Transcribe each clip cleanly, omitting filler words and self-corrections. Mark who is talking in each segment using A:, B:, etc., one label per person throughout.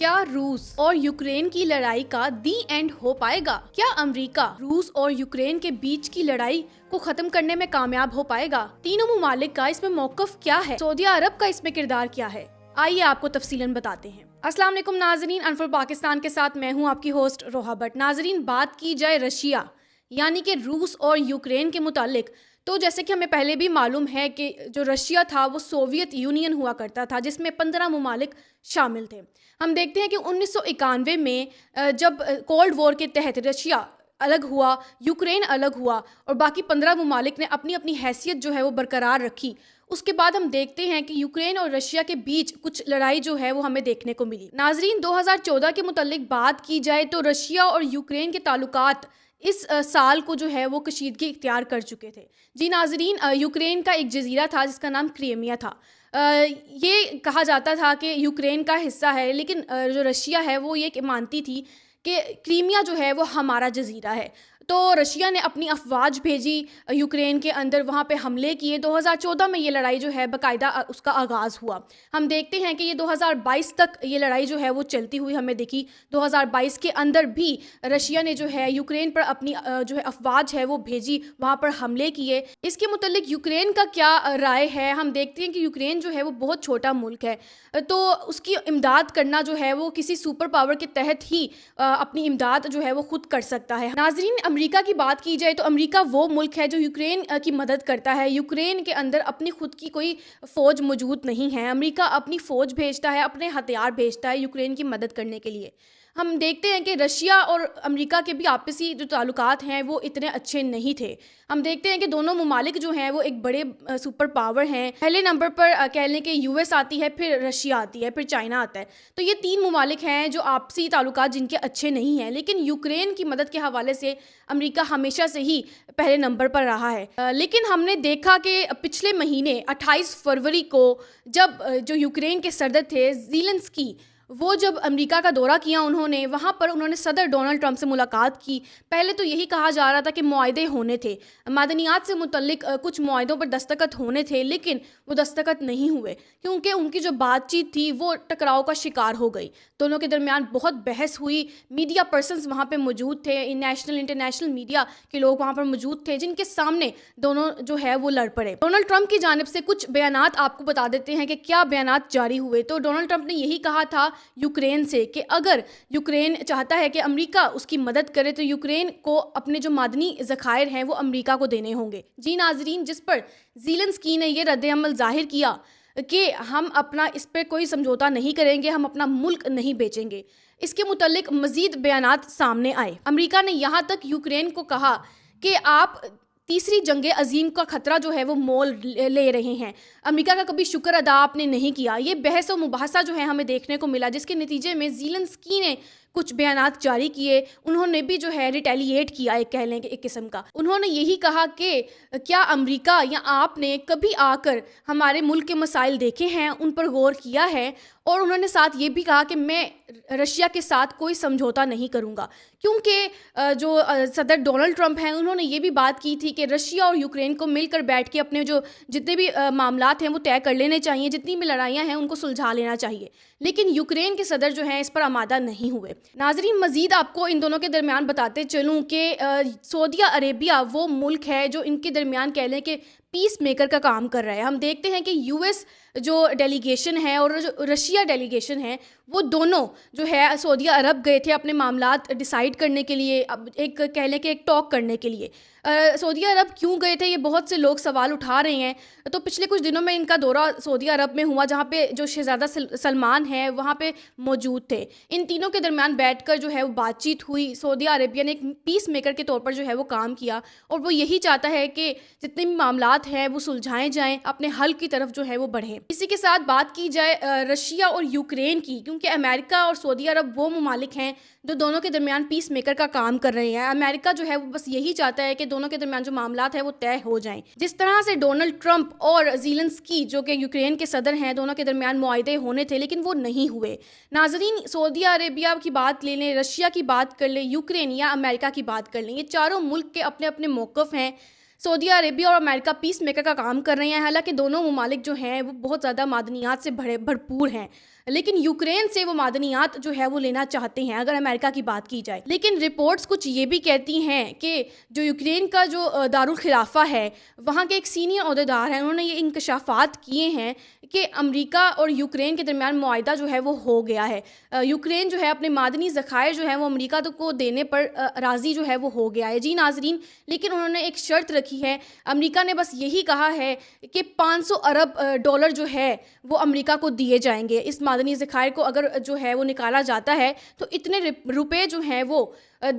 A: کیا روس اور یوکرین کی لڑائی کا دی اینڈ ہو پائے گا؟ کیا امریکہ روس اور یوکرین کے بیچ کی لڑائی کو ختم کرنے میں کامیاب ہو پائے گا؟ تینوں ممالک کا اس میں موقف کیا ہے؟ سعودیہ عرب کا اس میں کردار کیا ہے؟ آئیے آپ کو تفصیلاً بتاتے ہیں۔ السلام علیکم ناظرین، انفر پاکستان کے ساتھ میں ہوں آپ کی ہوسٹ روحا بٹ۔ ناظرین، بات کی جائے رشیا یعنی کہ روس اور یوکرین کے متعلق، تو جیسے کہ ہمیں پہلے بھی معلوم ہے کہ جو رشیا تھا وہ سوویت یونین ہوا کرتا تھا، جس میں 15 ممالک شامل تھے۔ ہم دیکھتے ہیں کہ 1991 میں جب کولڈ وار کے تحت رشیا الگ ہوا، یوکرین الگ ہوا اور باقی 15 ممالک نے اپنی اپنی حیثیت جو ہے وہ برقرار رکھی، اس کے بعد ہم دیکھتے ہیں کہ یوکرین اور رشیا کے بیچ کچھ لڑائی جو ہے وہ ہمیں دیکھنے کو ملی۔ ناظرین، 2014 کے متعلق بات کی جائے تو رشیا اور یوکرین کے تعلقات اس سال کو جو ہے وہ کشیدگی اختیار کر چکے تھے۔ جی ناظرین، یوکرین کا ایک جزیرہ تھا جس کا نام کریمیا تھا۔ یہ کہا جاتا تھا کہ یوکرین کا حصہ ہے، لیکن جو رشیا ہے وہ یہ مانتی تھی کہ کریمیا جو ہے وہ ہمارا جزیرہ ہے۔ تو رشیا نے اپنی افواج بھیجی یوکرین کے اندر، وہاں پہ حملے کیے۔ 2014 میں یہ لڑائی جو ہے باقاعدہ اس کا آغاز ہوا۔ ہم دیکھتے ہیں کہ یہ 2022 تک یہ لڑائی جو ہے وہ چلتی ہوئی ہمیں دیکھی۔ 2022 کے اندر بھی رشیا نے جو ہے یوکرین پر اپنی جو ہے افواج ہے وہ بھیجی، وہاں پر حملے کیے۔ اس کے متعلق یوکرین کا کیا رائے ہے؟ ہم دیکھتے ہیں کہ یوکرین جو ہے وہ بہت چھوٹا ملک ہے، تو اس کی امداد کرنا جو ہے وہ کسی سپر پاور کے تحت ہی اپنی امداد جو ہے وہ خود کر سکتا ہے۔ ناظرین، امریکہ کی بات کی جائے تو امریکہ وہ ملک ہے جو یوکرین کی مدد کرتا ہے۔ یوکرین کے اندر اپنی خود کی کوئی فوج موجود نہیں ہے۔ امریکہ اپنی فوج بھیجتا ہے، اپنے ہتھیار بھیجتا ہے یوکرین کی مدد کرنے کے لیے۔ ہم دیکھتے ہیں کہ رشیا اور امریکہ کے بھی آپسی جو تعلقات ہیں وہ اتنے اچھے نہیں تھے۔ ہم دیکھتے ہیں کہ دونوں ممالک جو ہیں وہ ایک بڑے سپر پاور ہیں۔ پہلے نمبر پر کہہ لیں کہ یو ایس آتی ہے، پھر رشیا آتی ہے، پھر چائنا آتا ہے۔ تو یہ 3 ممالک ہیں جو آپسی تعلقات جن کے اچھے نہیں ہیں، لیکن یوکرین کی مدد کے حوالے سے امریکہ ہمیشہ سے ہی پہلے نمبر پر رہا ہے۔ لیکن ہم نے دیکھا کہ پچھلے مہینے 28 فروری کو جب جو یوکرین کے صدر تھے زیلنسکی، وہ جب امریکہ کا دورہ کیا انہوں نے، وہاں پر انہوں نے صدر ڈونلڈ ٹرمپ سے ملاقات کی۔ پہلے تو یہی کہا جا رہا تھا کہ معاہدے ہونے تھے، معدنیات سے متعلق کچھ معاہدوں پر دستخط ہونے تھے، لیکن وہ دستخط نہیں ہوئے کیونکہ ان کی جو بات چیت تھی وہ ٹکراؤ کا شکار ہو گئی۔ دونوں کے درمیان بہت بحث ہوئی۔ میڈیا پرسنز وہاں پہ موجود تھے، نیشنل انٹرنیشنل میڈیا کے لوگ وہاں پر موجود تھے، جن کے سامنے دونوں جو ہے وہ لڑ پڑے۔ ڈونلڈ ٹرمپ کی جانب سے کچھ بیانات آپ کو بتا دیتے ہیں کہ کیا بیانات جاری ہوئے۔ تو ڈونلڈ ٹرمپ نے یہی کہا تھا یوکرین سے کہ اگر یوکرین چاہتا ہے کہ امریکہ اس کی مدد کرے تو یوکرین کو اپنے جو معدنی ذخائر ہیں وہ امریکہ کو دینے ہوں گے۔ جی ناظرین، جس پر زیلنسکی نے یہ رد عمل ظاہر کیا کہ ہم اپنا اس پہ کوئی سمجھوتا نہیں کریں گے، ہم اپنا ملک نہیں بیچیں گے۔ اس کے متعلق مزید بیانات سامنے آئے۔ امریکہ نے یہاں تک یوکرین کو کہا کہ آپ تیسری جنگ عظیم کا خطرہ جو ہے وہ مول لے رہے ہیں، امریکہ کا کبھی شکر ادا آپ نے نہیں کیا۔ یہ بحث و مباحثہ جو ہے ہمیں دیکھنے کو ملا، جس کے نتیجے میں زیلنسکی نے کچھ بیانات جاری کیے۔ انہوں نے بھی جو ہے ریٹیلیٹ کیا، ایک کہہ لیں کہ ایک قسم کا۔ انہوں نے یہی کہا کہ کیا امریکہ یا آپ نے کبھی آ کر ہمارے ملک کے مسائل دیکھے ہیں، ان پر غور کیا ہے؟ اور انہوں نے ساتھ یہ بھی کہا کہ میں رشیا کے ساتھ کوئی سمجھوتا نہیں کروں گا، کیونکہ جو صدر ڈونلڈ ٹرمپ ہیں انہوں نے یہ بھی بات کی تھی کہ رشیا اور یوکرین کو مل کر بیٹھ کے اپنے جو جتنے بھی معاملات ہیں وہ طے کر لینے چاہیے، جتنی بھی لڑائیاں ہیں ان کو سلجھا لینا چاہیے، لیکن یوکرین کے صدر جو ہیں اس پر آمادہ نہیں ہوئے۔ ناظرین، مزید آپ کو ان دونوں کے درمیان بتاتے چلوں کہ سعودیہ عربیہ وہ ملک ہے جو ان کے درمیان کہہ لیں کہ پیس میکر کا کام کر رہا ہے۔ ہم دیکھتے ہیں کہ یو ایس جو ڈیلیگیشن ہے اور جو رشیا ڈیلیگیشن ہے وہ دونوں جو ہے سعودیہ عرب گئے تھے اپنے معاملات ڈیسائیڈ کرنے کے لیے، ایک کہہ لیں کہ ایک ٹاک کرنے کے لیے۔ سعودیہ عرب کیوں گئے تھے یہ بہت سے لوگ سوال اٹھا رہے ہیں۔ تو پچھلے کچھ دنوں میں ان کا دورہ سعودیہ عرب میں ہوا، جہاں پہ جو شہزادہ سلمان ہیں وہاں پہ موجود تھے۔ ان تینوں کے درمیان بیٹھ کر جو ہے وہ بات چیت ہوئی۔ سعودیہ عربیہ نے ایک پیس میکر کے طور پر جو ہے وہ کام کیا، اور وہ یہی چاہتا ہے کہ جتنے بھی معاملات ہیں وہ سلجھائے جائیں، اپنے حل کی طرف جو ہے وہ بڑھیں۔ اسی کے ساتھ بات کی جائے رشیا اور یوکرین کی، کیونکہ امریکہ اور سعودیہ عرب وہ ممالک ہیں جو دونوں کے درمیان پیس میکر کا کام کر رہے ہیں۔ امریکہ جو ہے وہ بس یہی چاہتا ہے کہ دونوں کے درمیان جو معاملات ہیں وہ طے ہو جائیں۔ جس طرح سے ڈونلڈ ٹرمپ اور زیلنسکی جو کہ یوکرین کے صدر ہیں، دونوں کے درمیان معاہدے ہونے تھے لیکن وہ نہیں ہوئے۔ ناظرین، سعودیہ عربیہ کی بات لے لیں، رشیا کی بات کر لیں، یوکرین یا امریکہ کی بات کر لیں، یہ چاروں ملک کے اپنے اپنے موقف ہیں۔ سعودیہ عربیہ اور امریکہ پیس میکر کا کام کر رہے ہیں، حالانکہ دونوں ممالک جو ہیں وہ بہت زیادہ معدنیات سے بھرپور ہیں۔ لیکن یوکرین سے وہ معدنیات جو ہے وہ لینا چاہتے ہیں اگر امریکہ کی بات کی جائے. لیکن رپورٹس کچھ یہ بھی کہتی ہیں کہ جو یوکرین کا جو دارالخلافہ ہے وہاں کے ایک سینئر عہدیدار ہیں, انہوں نے یہ انکشافات کیے ہیں کہ امریکہ اور یوکرین کے درمیان معاہدہ جو ہے وہ ہو گیا ہے. یوکرین جو ہے اپنے معدنی ذخائر جو ہے وہ امریکہ کو دینے پر راضی جو ہے وہ ہو گیا ہے. جی ناظرین, لیکن انہوں نے ایک شرط رکھی ہے. امریکہ نے بس یہی کہا ہے کہ $500 ارب جو ہے وہ امریکہ کو دیے جائیں گے. اس معدنی ذخائر کو اگر جو ہے وہ نکالا جاتا ہے تو اتنے روپے جو ہیں وہ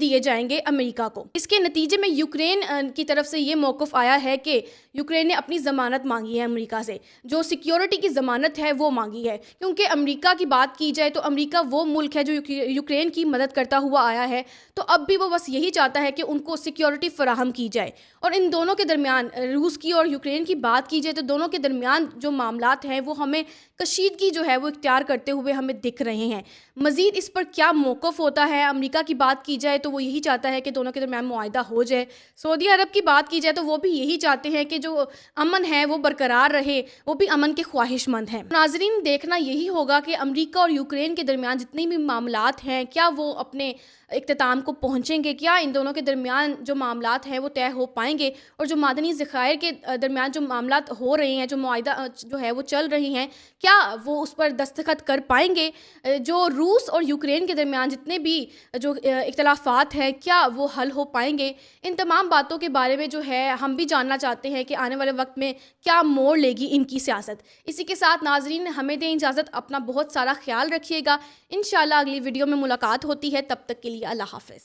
A: دیے جائیں گے امریکہ کو. اس کے نتیجے میں یوکرین کی طرف سے یہ موقف آیا ہے کہ یوکرین نے اپنی ضمانت مانگی ہے امریکہ سے, جو سیکیورٹی کی ضمانت ہے وہ مانگی ہے. کیونکہ امریکہ کی بات کی جائے تو امریکہ وہ ملک ہے جو یوکرین کی مدد کرتا ہوا آیا ہے, تو اب بھی وہ بس یہی چاہتا ہے کہ ان کو سیکیورٹی فراہم کی جائے. اور ان دونوں کے درمیان, روس کی اور یوکرین کی بات کی جائے تو دونوں کے درمیان جو معاملات ہیں وہ ہمیں کشیدگی جو ہے وہ اختیار کرتے ہوئے ہمیں دکھ رہے ہیں. مزید اس پر کیا موقف ہوتا ہے امریکہ کی بات کی جائے تو وہ یہی چاہتا ہے کہ دونوں کے درمیان معاہدہ ہو جائے. سعودی عرب کی بات کی جائے تو وہ بھی یہی چاہتے ہیں کہ جو امن ہے وہ برقرار رہے, وہ بھی امن کے خواہش مند ہیں. ناظرین, دیکھنا یہی ہوگا کہ امریکہ اور یوکرین کے درمیان جتنے بھی معاملات ہیں کیا وہ اپنے اختتام کو پہنچیں گے, کیا ان دونوں کے درمیان جو معاملات ہیں وہ طے ہو پائیں گے, اور جو معدنی ذخائر کے درمیان جو معاملات ہو رہے ہیں, جو معاہدہ جو ہے وہ چل رہی ہیں, کیا وہ اس پر دستخط کر پائیں گے. جو روس اور یوکرین کے درمیان جتنے بھی جو اختلافات ہیں کیا وہ حل ہو پائیں گے. ان تمام باتوں کے بارے میں جو ہے ہم بھی جاننا چاہتے ہیں کہ آنے والے وقت میں کیا موڑ لے گی ان کی سیاست. اسی کے ساتھ ناظرین ہمیں دیں اجازت, اپنا بہت سارا خیال رکھیے گا. انشاءاللہ اگلی ویڈیو میں ملاقات ہوتی ہے, تب تک کے لیے اللہ حافظ.